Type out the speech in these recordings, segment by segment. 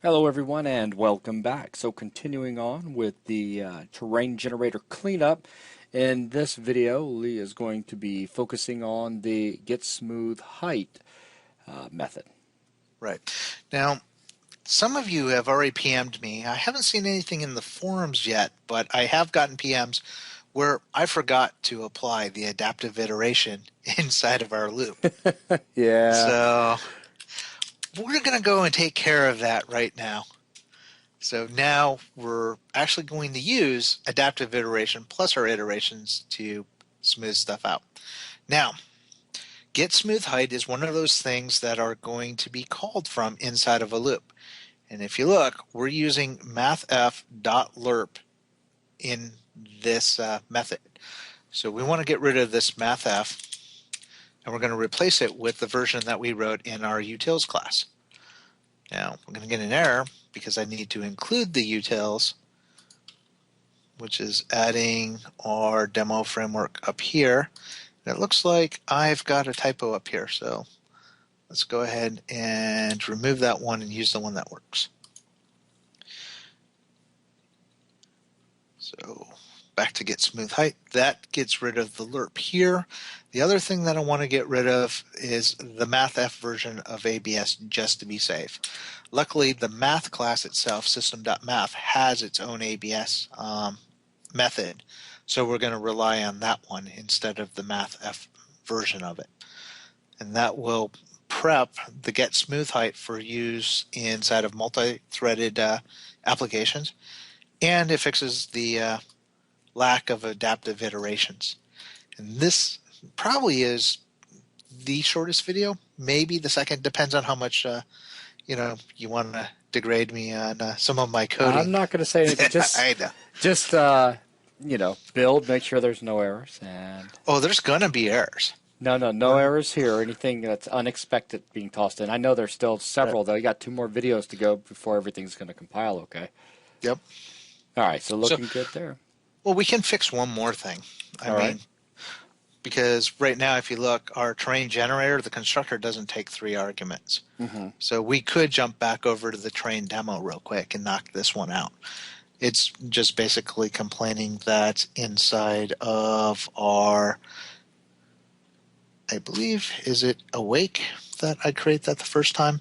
Hello everyone and welcome back. So continuing on with the TerrainGenerator cleanup, in this video Lee is going to be focusing on the GetSmootHeight method. Right. Now, some of you have already PM'd me. I haven't seen anything in the forums yet, but I have gotten PMs where I forgot to apply the adaptive iteration inside of our loop. Yeah. So we're going to go and take care of that right now. So now we're actually going to use adaptive iteration plus our iterations to smooth stuff out. Now, GetSmootHeight is one of those things that are going to be called from inside of a loop. And if you look, we're using mathf.lerp in this method. So we want to get rid of this mathf, and we're going to replace it with the version that we wrote in our utils class. Now, I'm going to get an error because I need to include the utils, which is adding our demo framework up here. And it looks like I've got a typo up here, so let's go ahead and remove that one and use the one that works. So back to GetSmootHeight. That gets rid of the lerp here. The other thing that I want to get rid of is the mathf version of ABS just to be safe. Luckily, the math class itself, system.math, has its own ABS method. So we're going to rely on that one instead of the mathf version of it. And that will prep the GetSmootHeight for use inside of multi-threaded applications. And it fixes the lack of adaptive iterations. And this probably is the shortest video, maybe the second, depends on how much you want to degrade me on some of my coding. I'm not going to say anything. Just build, make sure there's no errors. And oh, there's going to be errors. No errors here. Anything that's unexpected being tossed in. I know there's still several, though. You got 2 more videos to go before everything's going to compile, okay? Yep. All right, so looking good there. Well, we can fix one more thing. I mean, because right now, if you look, our TerrainGenerator, the constructor doesn't take 3 arguments. So we could jump back over to the train demo real quick and knock this one out. It's just basically complaining that inside of our, I believe, is it awake that I create that the first time?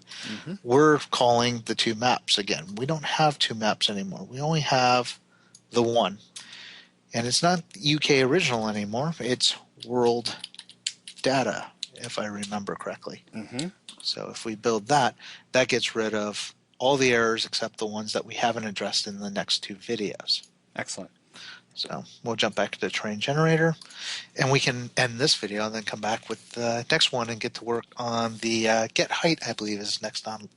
We're calling the 2 maps again. We don't have 2 maps anymore. We only have the one. And it's not UK original anymore. It's world data, if I remember correctly. So if we build that, that gets rid of all the errors except the ones that we haven't addressed in the next 2 videos. Excellent. So we'll jump back to the TerrainGenerator, and we can end this video and then come back with the next one and get to work on the GetHeight, I believe, is next on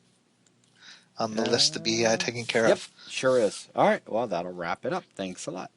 the list to be taken care of. Yep, sure is. All right, well, that'll wrap it up. Thanks a lot.